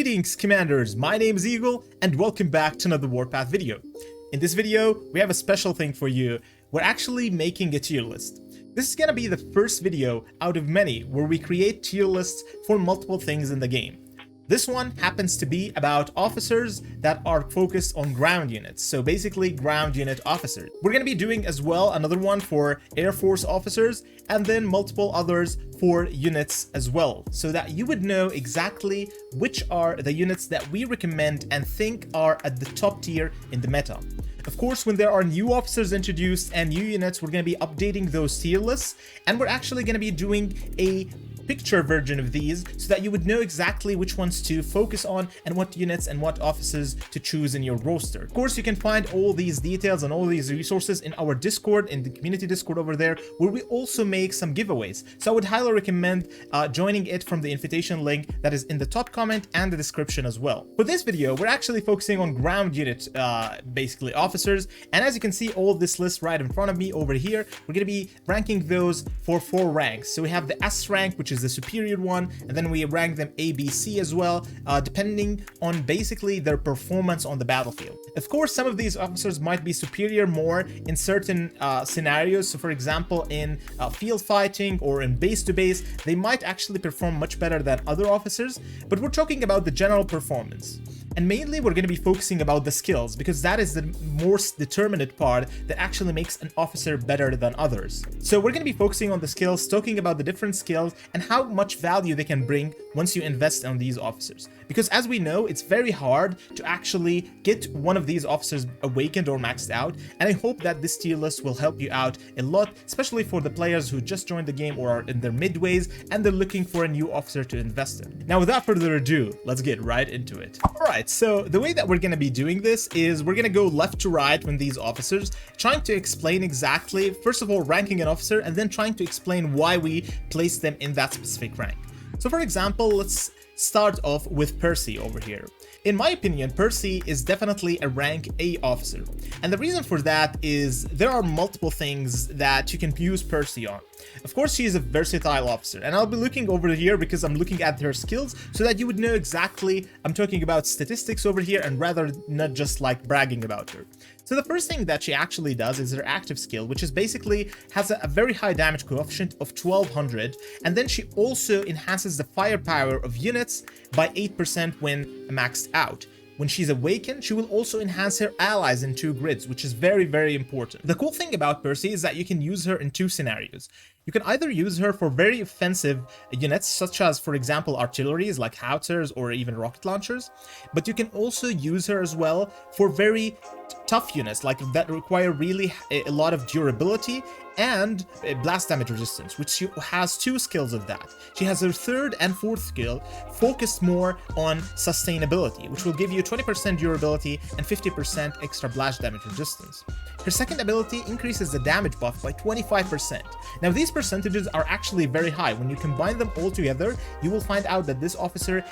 Greetings, Commanders! My name is Eagle, and welcome back to another Warpath video. In this video, we have a special thing for you. We're actually making a tier list. This is gonna be the first video out of many where we create tier lists for multiple things in the game. This one happens to be about officers that are focused on ground units, so basically ground unit officers. We're going to be doing as well another one for Air Force officers and then multiple others for units as well, so that you would know exactly which are the units that we recommend and think are at the top tier in the meta. Of course, when there are new officers introduced and new units, we're going to be updating those tier lists, and we're actually going to be doing a picture version of these so that you would know exactly which ones to focus on and what units and what officers to choose in your roster. Of course, you can find all these details and all these resources in our Discord, in the community Discord over there, where we also make some giveaways. So I would highly recommend joining it from the invitation link that is in the top comment and the description as well. For this video, we're actually focusing on ground unit, basically officers. And as you can see, all this list right in front of me over here, we're going to be ranking those for 4 ranks. So we have the S rank, which is the superior one, and then we rank them A, B, C as well, depending on basically their performance on the battlefield. Of course, some of these officers might be superior more in certain scenarios. So for example, in field fighting or in base to base, they might actually perform much better than other officers, but we're talking about the general performance. And mainly we're going to be focusing about the skills, because that is the most determinant part that actually makes an officer better than others. So we're going to be focusing on the skills, talking about the different skills and how much value they can bring once you invest on these officers. Because as we know, it's very hard to actually get one of these officers awakened or maxed out, and I hope that this tier list will help you out a lot, especially for the players who just joined the game or are in their midways and they're looking for a new officer to invest in. Now, without further ado, let's get right into it. Alright, so the way that we're going to be doing this is we're going to go left to right with these officers, trying to explain exactly, first of all, ranking an officer, and then trying to explain why we place them in that specific rank. So for example, let's start off with Percy over here. In my opinion, Percy is definitely a rank A officer. And the reason for that is there are multiple things that you can use Percy on. Of course, she is a versatile officer, and I'll be looking over here because I'm looking at her skills so that you would know exactly I'm talking about statistics over here and rather not just like bragging about her. So the first thing that she actually does is her active skill, which is basically has a very high damage coefficient of 1200, and then she also enhances the firepower of units by 8% when maxed out. When she's awakened, she will also enhance her allies in 2 grids, which is very, very important. The cool thing about Percy is that you can use her in 2 scenarios. You can either use her for very offensive units, such as, for example, artilleries like howitzers or even rocket launchers, but you can also use her as well for very tough units like that require really a lot of durability and blast damage resistance, which she has 2 skills of that. She has her 3rd and 4th skill focused more on sustainability, which will give you 20% durability and 50% extra blast damage resistance. Her 2nd ability increases the damage buff by 25%. Now these percentages are actually very high. When you combine them all together, you will find out that this officer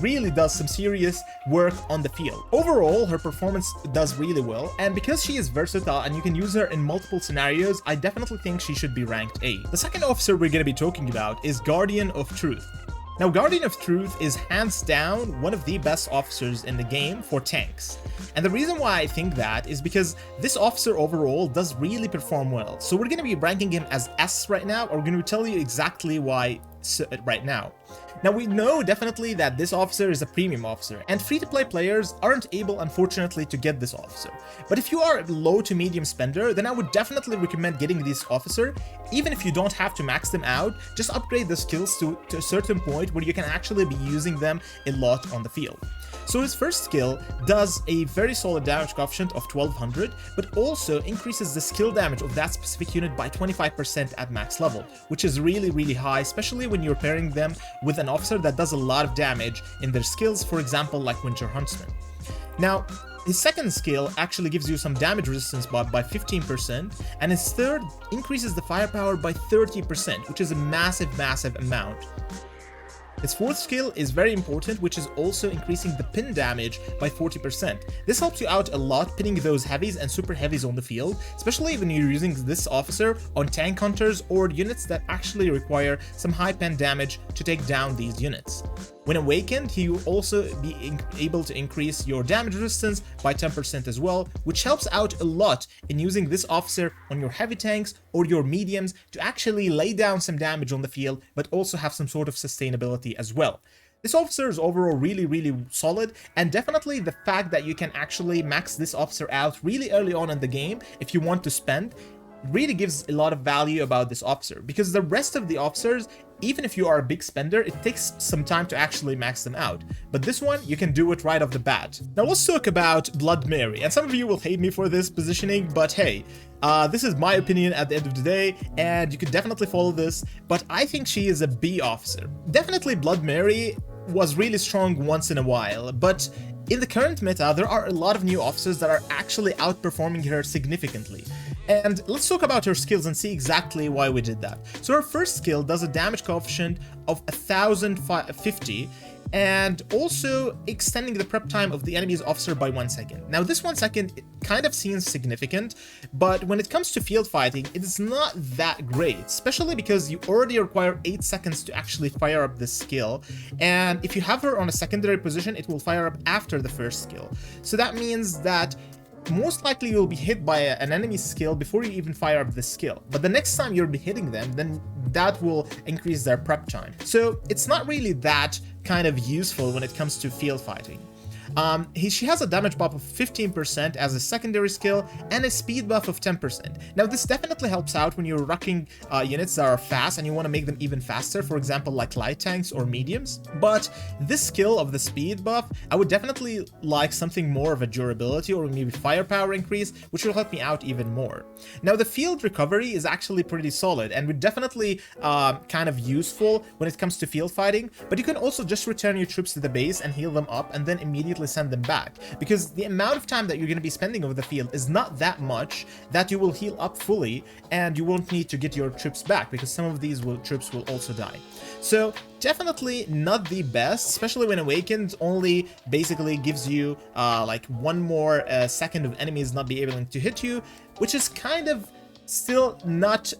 really does some serious work on the field. Overall, her performance does really well, and because she is versatile and you can use her in multiple scenarios, I definitely think she should be ranked A. The second officer we're going to be talking about is Guardian of Truth. Now, Guardian of Truth is hands down one of the best officers in the game for tanks. And the reason why I think that is because this officer overall does really perform well. So we're going to be ranking him as S right now, or we're going to tell you exactly why right now. Now, we know definitely that this officer is a premium officer, and free-to-play players aren't able, unfortunately, to get this officer. But if you are a low to medium spender, then I would definitely recommend getting this officer. Even if you don't have to max them out, just upgrade the skills to a certain point where you can actually be using them a lot on the field. So his first skill does a very solid damage coefficient of 1200, but also increases the skill damage of that specific unit by 25% at max level, which is really, really high, especially when you're pairing them with an officer that does a lot of damage in their skills, for example, like Winter Huntsman. Now, his 2nd skill actually gives you some damage resistance buff by 15%, and his 3rd increases the firepower by 30%, which is a massive, massive amount. His 4th skill is very important, which is also increasing the pin damage by 40%. This helps you out a lot pinning those heavies and super heavies on the field, especially when you're using this officer on tank hunters or units that actually require some high pin damage to take down these units. When awakened, he will also be able to increase your damage resistance by 10% as well, which helps out a lot in using this officer on your heavy tanks or your mediums to actually lay down some damage on the field, but also have some sort of sustainability as well. This officer is overall really solid, and definitely the fact that you can actually max this officer out really early on in the game if you want to spend really gives a lot of value about this officer, because the rest of the officers, even if you are a big spender, it takes some time to actually max them out. But this one, you can do it right off the bat. Now let's talk about Blood Mary, and some of you will hate me for this positioning, but hey, this is my opinion at the end of the day, and you could definitely follow this, but I think she is a B officer. Definitely Blood Mary was really strong once in a while, but in the current meta, there are a lot of new officers that are actually outperforming her significantly. And let's talk about her skills and see exactly why we did that. So her first skill does a damage coefficient of 1050, and also extending the prep time of the enemy's officer by 1 second. Now this 1 second kind of seems significant, but when it comes to field fighting, it is not that great, especially because you already require 8 seconds to actually fire up this skill, and if you have her on a secondary position, it will fire up after the first skill. So that means that most likely you'll be hit by an enemy's skill before you even fire up the skill, but the next time you'll be hitting them, then that will increase their prep time. So it's not really that kind of useful when it comes to field fighting. She has a damage buff of 15% as a secondary skill and a speed buff of 10%. Now this definitely helps out when you're rucking units that are fast and you want to make them even faster, for example like light tanks or mediums. But this skill of the speed buff, I would definitely like something more of a durability or maybe firepower increase, which will help me out even more. Now the field recovery is actually pretty solid and would definitely kind of useful when it comes to field fighting, but you can also just return your troops to the base and heal them up and then immediately send them back, because the amount of time that you're going to be spending over the field is not that much that you will heal up fully, and you won't need to get your troops back because some of these troops will also die. So definitely not the best, especially when awakened only basically gives you like 1 more second of enemies not be able to hit you, which is kind of still not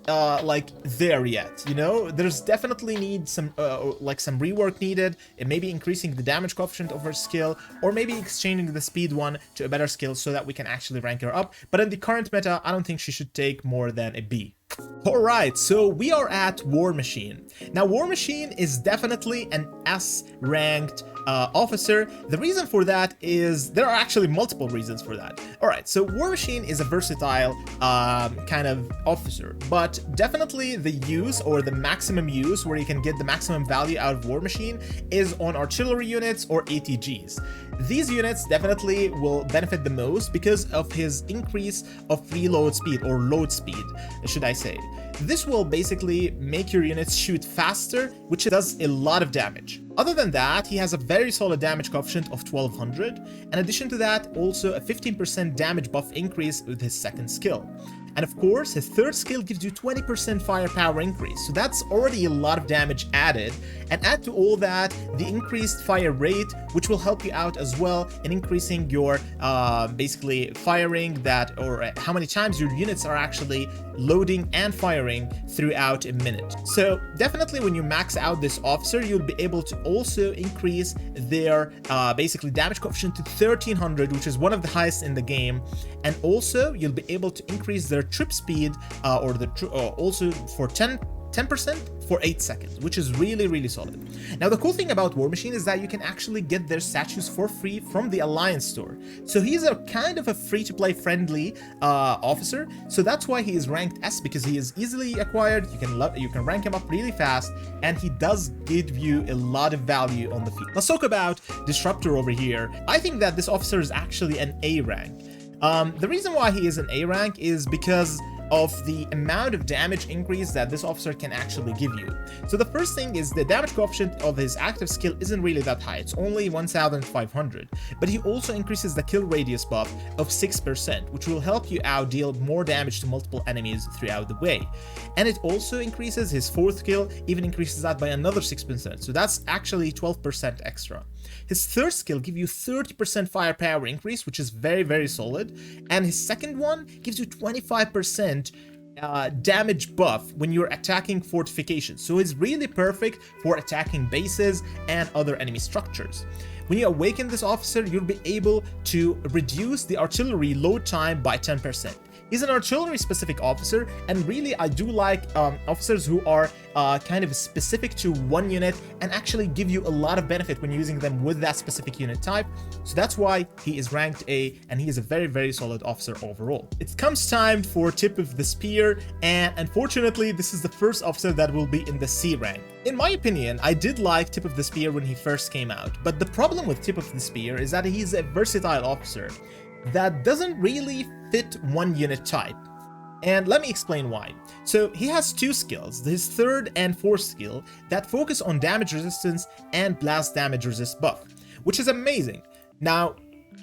like there yet, you know. There's definitely need some like some rework needed, and maybe increasing the damage coefficient of her skill, or maybe exchanging the speed one to a better skill so that we can actually rank her up. But in the current meta, I don't think she should take more than a B. Alright, so we are at War Machine. Now War Machine is definitely an S ranked officer. The reason for that is, there are actually multiple reasons for that. Alright, so War Machine is a versatile kind of officer, but definitely the use, or the maximum use where you can get the maximum value out of War Machine, is on artillery units or ATGs. These units definitely will benefit the most because of his increase of reload speed, or load speed, should I say. This will basically make your units shoot faster, which does a lot of damage. Other than that, he has a very solid damage coefficient of 1200. In addition to that, also a 15% damage buff increase with his second skill. And of course, his third skill gives you 20% firepower increase, so that's already a lot of damage added. And add to all that the increased fire rate, which will help you out as well in increasing your basically firing that, or how many times your units are actually loading and firing throughout a minute. So definitely when you max out this officer, you'll be able to also increase their basically damage coefficient to 1300, which is one of the highest in the game. And also you'll be able to increase their trip speed also for 10% for 8 seconds, which is really solid. Now the cool thing about War Machine is that you can actually get their statues for free from the Alliance store. So he's a kind of a free-to-play friendly officer, so that's why he is ranked S, because he is easily acquired. You can rank him up really fast, and he does give you a lot of value on the field. Let's talk about Disruptor over here. I think that this officer is actually an A rank. The reason why he is an A rank is because of the amount of damage increase that this officer can actually give you. So the first thing is the damage coefficient of his active skill isn't really that high, it's only 1500, but he also increases the kill radius buff of 6%, which will help you out deal more damage to multiple enemies throughout the way. And it also increases his fourth skill, even increases that by another 6%, so that's actually 12% extra. His third skill gives you 30% firepower increase, which is very solid, and his second one gives you 25% damage buff when you're attacking fortifications. So it's really perfect for attacking bases and other enemy structures. When you awaken this officer, you'll be able to reduce the artillery load time by 10%. He's an artillery specific officer, and really I do like officers who are kind of specific to one unit and actually give you a lot of benefit when using them with that specific unit type. So that's why he is ranked A, and he is a very, very solid officer overall. It comes time for Tip of the Spear, and unfortunately this is the first officer that will be in the C rank. In my opinion, I did like Tip of the Spear when he first came out, but the problem with Tip of the Spear is that he's a versatile officer that doesn't really fit one unit type. And let me explain why. So he has two skills, his third and fourth skill, that focus on damage resistance and blast damage resist buff, which is amazing. Now,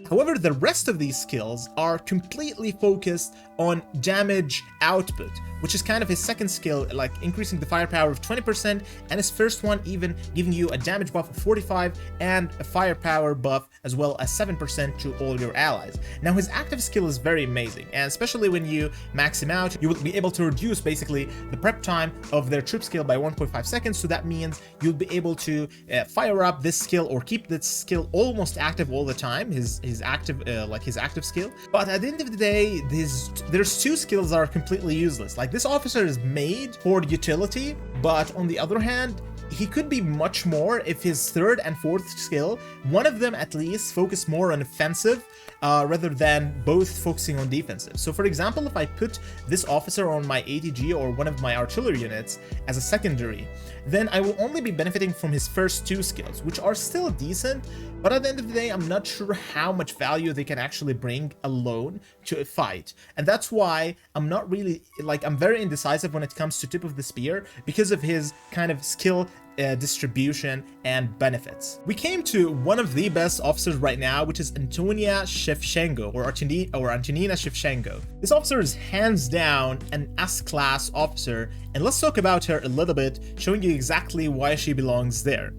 however, the rest of these skills are completely focused on damage output, which is kind of his second skill, like increasing the firepower of 20%, and his first one even giving you a damage buff of 45 and a firepower buff as well as 7% to all your allies. Now his active skill is very amazing, and especially when you max him out, you will be able to reduce basically the prep time of their troop skill by 1.5 seconds. So that means you'll be able to fire up this skill or keep this skill almost active all the time, his active skill. But at the end of the day, there's two skills that are completely useless. Like, this officer is made for utility, but on the other hand, he could be much more if his third and fourth skill, one of them at least, focus more on offensive rather than both focusing on defensive. So for example, if I put this officer on my ATG or one of my artillery units as a secondary, then I will only be benefiting from his first two skills, which are still decent, but at the end of the day, I'm not sure how much value they can actually bring alone to a fight. And that's why I'm not really, I'm very indecisive when it comes to Tip of the Spear because of his kind of skill distribution and benefits. We came to one of the best officers right now, which is Antonina Shevchenko, or Antonina Shevchenko. This officer is hands down an S-class officer, and let's talk about her a little bit, showing you exactly why she belongs there.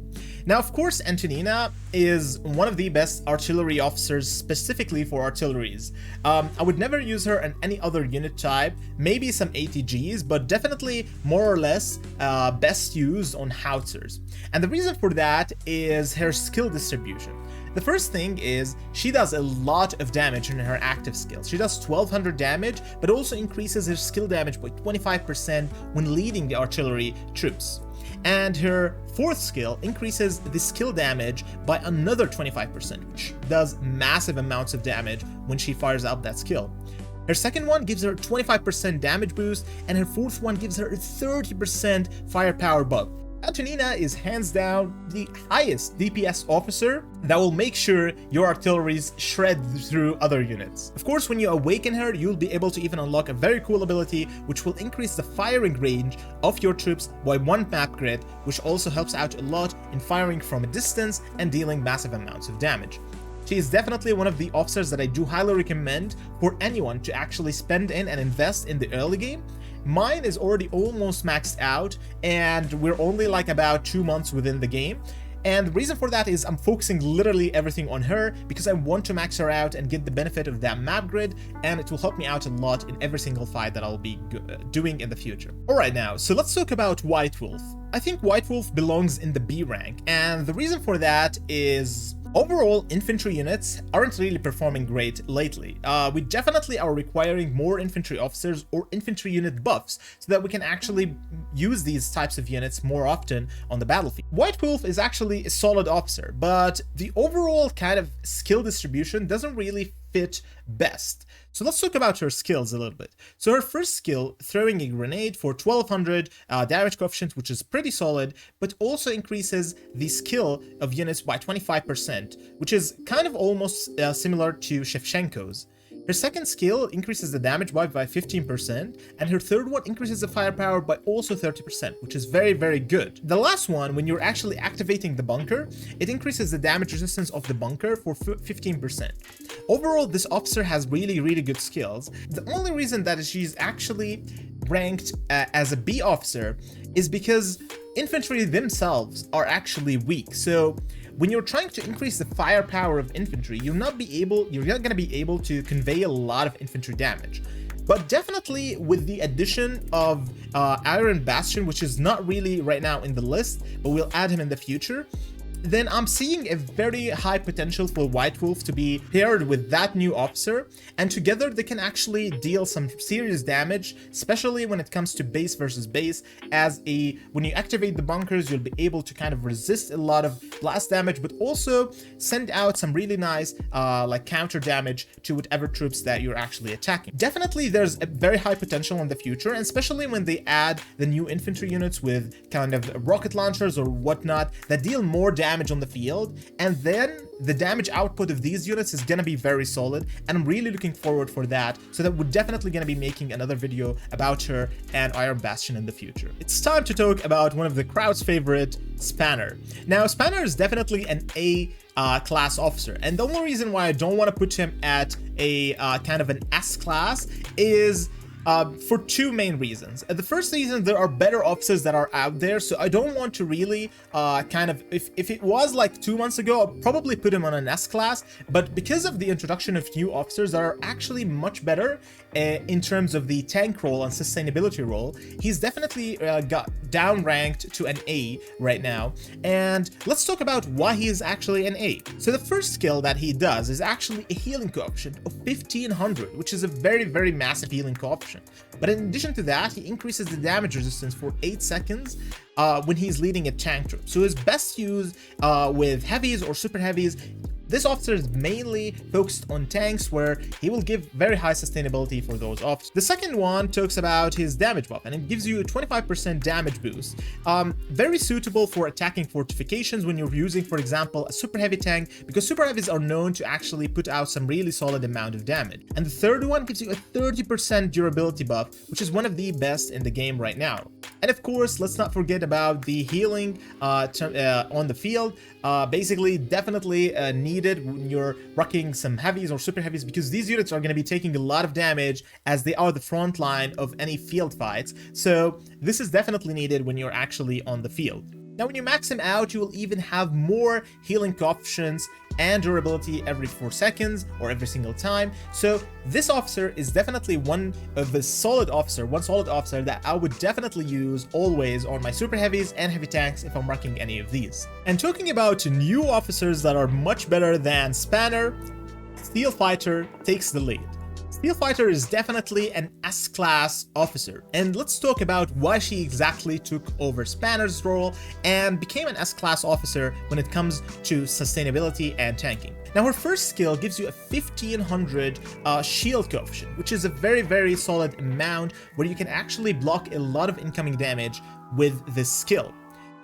Now, of course, Antonina is one of the best artillery officers specifically for artilleries. I would never use her in any other unit type, maybe some ATGs, but definitely more or less best used on howitzers. And the reason for that is her skill distribution. The first thing is she does a lot of damage in her active skills. She does 1200 damage, but also increases her skill damage by 25% when leading the artillery troops. And her fourth skill increases the skill damage by another 25%, which does massive amounts of damage when she fires out that skill. Her second one gives her 25% damage boost, and her fourth one gives her a 30% firepower buff. Antonina is hands down the highest DPS officer that will make sure your artilleries shred through other units. Of course, when you awaken her, you'll be able to even unlock a very cool ability which will increase the firing range of your troops by 1 map grid, which also helps out a lot in firing from a distance and dealing massive amounts of damage. She is definitely one of the officers that I do highly recommend for anyone to actually spend in and invest in the early game. Mine is already almost maxed out, and we're only like about 2 months within the game. And the reason for that is I'm focusing literally everything on her because I want to max her out and get the benefit of that map grid, and it will help me out a lot in every single fight that I'll be doing in the future. Alright, now, so let's talk about White Wolf. I think White Wolf belongs in the B rank, and the reason for that is overall, infantry units aren't really performing great lately. We definitely are requiring more infantry officers or infantry unit buffs so that we can actually use these types of units more often on the battlefield. White Wolf is actually a solid officer, but the overall kind of skill distribution doesn't really fit best. So let's talk about her skills a little bit. So her first skill, throwing a grenade for 1200 damage coefficient, which is pretty solid, but also increases the skill of units by 25%, which is kind of almost similar to Shevchenko's. Her second skill increases the damage by 15%, and her third one increases the firepower by also 30%, which is very, very good. The last one, when you're actually activating the bunker, it increases the damage resistance of the bunker for 15%. Overall, this officer has really, really good skills. The only reason that she's actually ranked as a B officer is because infantry themselves are actually weak. So when you're trying to increase the firepower of infantry, you're not going to be able to convey a lot of infantry damage. But definitely with the addition of Iron Bastion, which is not really right now in the list, but we'll add him in the future, then I'm seeing a very high potential for White Wolf to be paired with that new officer, and together they can actually deal some serious damage, especially when it comes to base versus base. When you activate the bunkers, you'll be able to kind of resist a lot of blast damage, but also send out some really nice like counter damage to whatever troops that you're actually attacking. Definitely there's a very high potential in the future, and especially when they add the new infantry units with kind of rocket launchers or whatnot that deal more damage on the field, and then the damage output of these units is gonna be very solid, and I'm really looking forward for that. So that we're definitely gonna be making another video about her and Iron Bastion in the future. It's time to talk about one of the crowd's favorite, Spanner. Now, Spanner is definitely an A class officer, and the only reason why I don't want to put him at a kind of an S class is for two main reasons. The first reason, there are better officers that are out there, so I don't want to really kind of, if it was like 2 months ago, I'll probably put him on an S class, but because of the introduction of new officers that are actually much better in terms of the tank role and sustainability role, he's definitely got down ranked to an A right now. And let's talk about why he is actually an A. So the first skill that he does is actually a healing coefficient of 1500, which is a very, very massive healing coefficient. But in addition to that, he increases the damage resistance for 8 seconds when he's leading a tank troop. So his best use with heavies or super heavies. This officer is mainly focused on tanks, where he will give very high sustainability for those officers. The second one talks about his damage buff, and it gives you a 25% damage boost. Very suitable for attacking fortifications when you're using, for example, a super heavy tank, because super heavies are known to actually put out some really solid amount of damage. And the third one gives you a 30% durability buff, which is one of the best in the game right now. And of course, let's not forget about the healing on the field. Basically, definitely needed when you're rocking some heavies or super heavies, because these units are going to be taking a lot of damage as they are the front line of any field fights. So this is definitely needed when you're actually on the field. Now, when you max him out, you will even have more healing coefficients and durability every 4 seconds or every single time. So this officer is definitely one solid officer that I would definitely use always on my super heavies and heavy tanks if I'm rocking any of these. And talking about new officers that are much better than Spanner, Steel Fighter takes the lead. Steel Fighter is definitely an S-class officer, and let's talk about why she exactly took over Spanner's role and became an S-class officer when it comes to sustainability and tanking. Now, her first skill gives you a 1500 shield coefficient, which is a very, very solid amount where you can actually block a lot of incoming damage with this skill.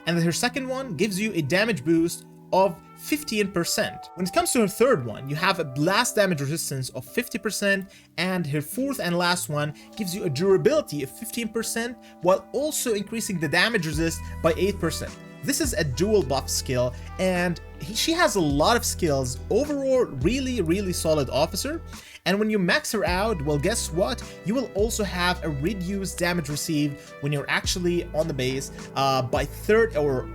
And her second one gives you a damage boost of 15%. When it comes to her third one, you have a blast damage resistance of 50%, and her fourth and last one gives you a durability of 15% while also increasing the damage resist by 8%. This is a dual buff skill, and she has a lot of skills. Overall, really, really solid officer. And when you max her out, well, guess what? You will also have a reduced damage received when you're actually on the base by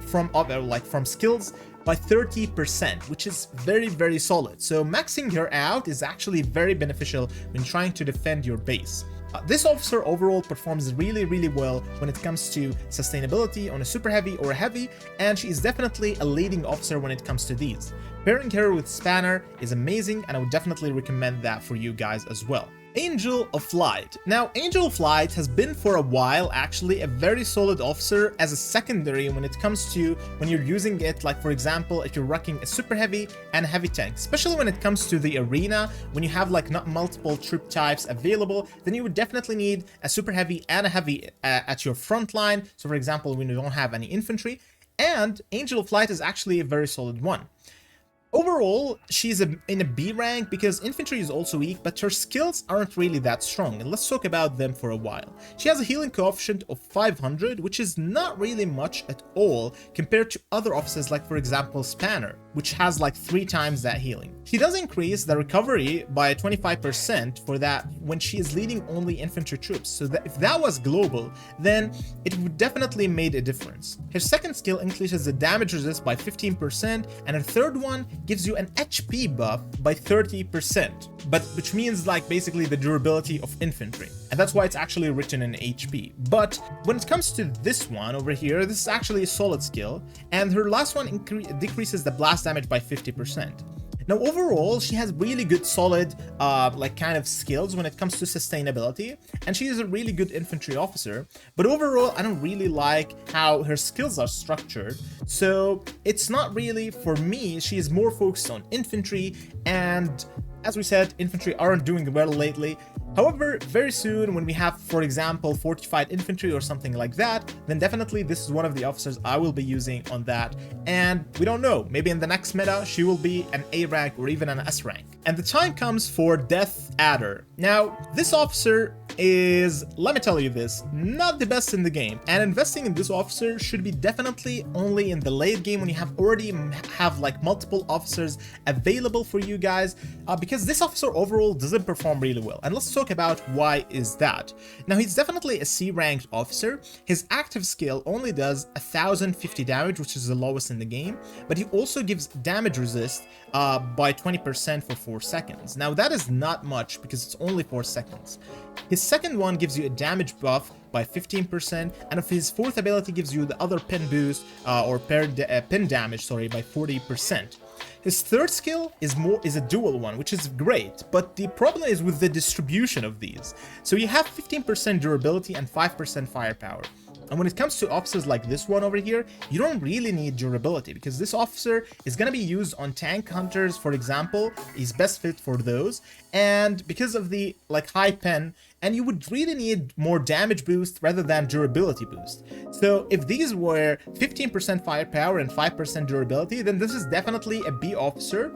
from skills by 30%, which is very, very solid. So maxing her out is actually very beneficial when trying to defend your base. This officer overall performs really, really well when it comes to sustainability on a super heavy or a heavy, and she is definitely a leading officer when it comes to these. Pairing her with Spanner is amazing, and I would definitely recommend that for you guys as well. Angel of Light. Now, Angel of Light has been for a while actually a very solid officer as a secondary when it comes to when you're using it, like for example, if you're rocking a super heavy and a heavy tank, especially when it comes to the arena, when you have like not multiple troop types available, then you would definitely need a super heavy and a heavy at your front line. So for example, when you don't have any infantry, and Angel of Light is actually a very solid one. Overall, she's in a B rank because infantry is also weak, but her skills aren't really that strong, and let's talk about them for a while. She has a healing coefficient of 500, which is not really much at all compared to other officers like, for example, Spanner, which has like 3 times that healing. She does increase the recovery by 25% for that when she is leading only infantry troops, so that if that was global, then it would definitely made a difference. Her second skill increases the damage resist by 15%, and her third one gives you an HP buff by 30%, which means like basically the durability of infantry. and that's why it's actually written in HP. But when it comes to this one over here, this is actually a solid skill, and her last one decreases the blast damage by 50%. Now overall, she has really good solid like kind of skills when it comes to sustainability, and she is a really good infantry officer, but overall I don't really like how her skills are structured, so it's not really for me. She is more focused on infantry, and as we said, infantry aren't doing well lately. However, very soon when we have, for example, fortified infantry or something like that, then definitely this is one of the officers I will be using on that. And we don't know, maybe in the next meta she will be an A rank or even an S rank. And the time comes for Death Adder. Now, this officer is, let me tell you this, not the best in the game, and investing in this officer should be definitely only in the late game when you already have like multiple officers available for you guys, because this officer overall doesn't perform really well. And let's talk about why is that. Now, he's definitely a C ranked officer. His active skill only does 1050 damage, which is the lowest in the game, but he also gives damage resist by 20% for 4 seconds. Now that is not much because it's only 4 seconds. His second one gives you a damage buff by 15%, and if his fourth ability gives you the other pin boost or pin damage, sorry, by 40%. His third skill is a dual one, which is great, but the problem is with the distribution of these. So you have 15% durability and 5% firepower. And when it comes to officers like this one over here, you don't really need durability because this officer is going to be used on tank hunters, for example. He's best fit for those, and because of the like high pen, and you would really need more damage boost rather than durability boost. So if these were 15% firepower and 5% durability, then this is definitely a B officer.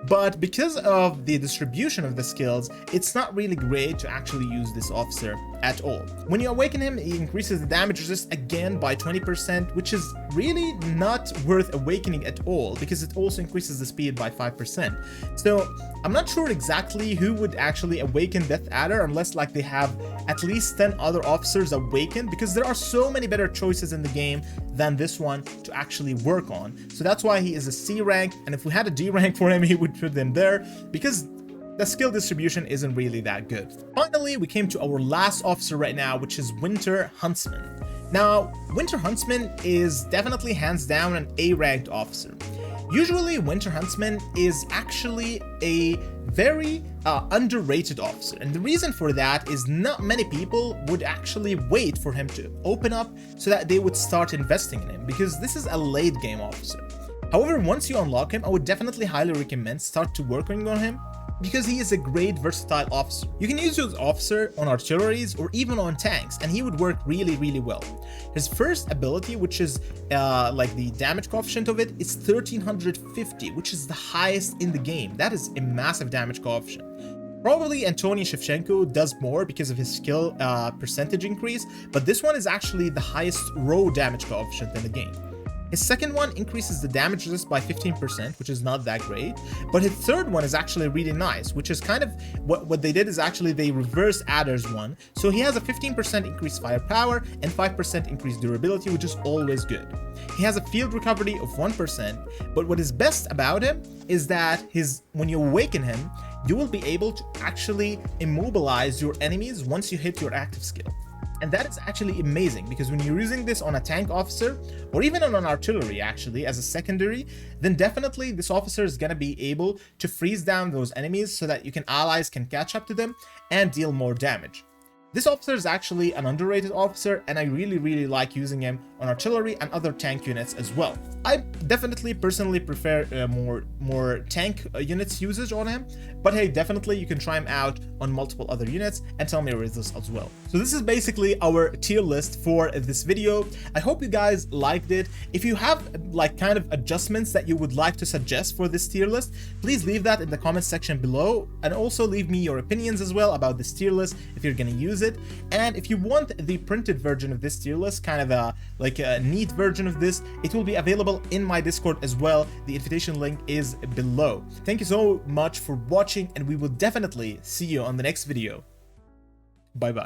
But because of the distribution of the skills, it's not really great to actually use this officer at all. When you awaken him, he increases the damage resist again by 20%, which is really not worth awakening at all because it also increases the speed by 5%. So I'm not sure exactly who would actually awaken Death Adder unless like they have at least 10 other officers awakened, because there are so many better choices in the game than this one to actually work on. So that's why he is a C rank, and if we had a D rank for him, he would put him there because the skill distribution isn't really that good. Finally, we came to our last officer right now, which is Winter Huntsman. Now, Winter Huntsman is definitely hands down an A ranked officer. Usually, Winter Huntsman is actually a very underrated officer, and the reason for that is not many people would actually wait for him to open up so that they would start investing in him, because this is a late game officer. However, once you unlock him, I would definitely highly recommend start to working on him, because he is a great versatile officer. You can use this officer on artilleries or even on tanks, and he would work really well. His first ability, which is like the damage coefficient of it, is 1350, which is the highest in the game. That is a massive damage coefficient. Probably Antonina Shevchenko does more because of his skill percentage increase, but this one is actually the highest raw damage coefficient in the game. His second one increases the damage resist by 15%, which is not that great, but his third one is actually really nice, which is kind of what they did is actually they reverse Adder's one. So he has a 15% increased firepower and 5% increased durability, which is always good. He has a field recovery of 1%, but what is best about him is that when you awaken him, you will be able to actually immobilize your enemies once you hit your active skill. And that is actually amazing, because when you're using this on a tank officer or even on an artillery actually as a secondary, then definitely this officer is going to be able to freeze down those enemies so that allies can catch up to them and deal more damage. This officer is actually an underrated officer, and I really like using him on artillery and other tank units as well. I definitely personally prefer more tank units usage on him, but hey, definitely you can try him out on multiple other units and tell me your results as well. So this is basically our tier list for this video. I hope you guys liked it. If you have like kind of adjustments that you would like to suggest for this tier list, please leave that in the comment section below, and also leave me your opinions as well about this tier list if you're gonna use it. And if you want the printed version of this tier list, kind of a neat version of this, it will be available in my Discord as well. The invitation link is below. Thank you so much for watching, and we will definitely see you on the next video. Bye bye.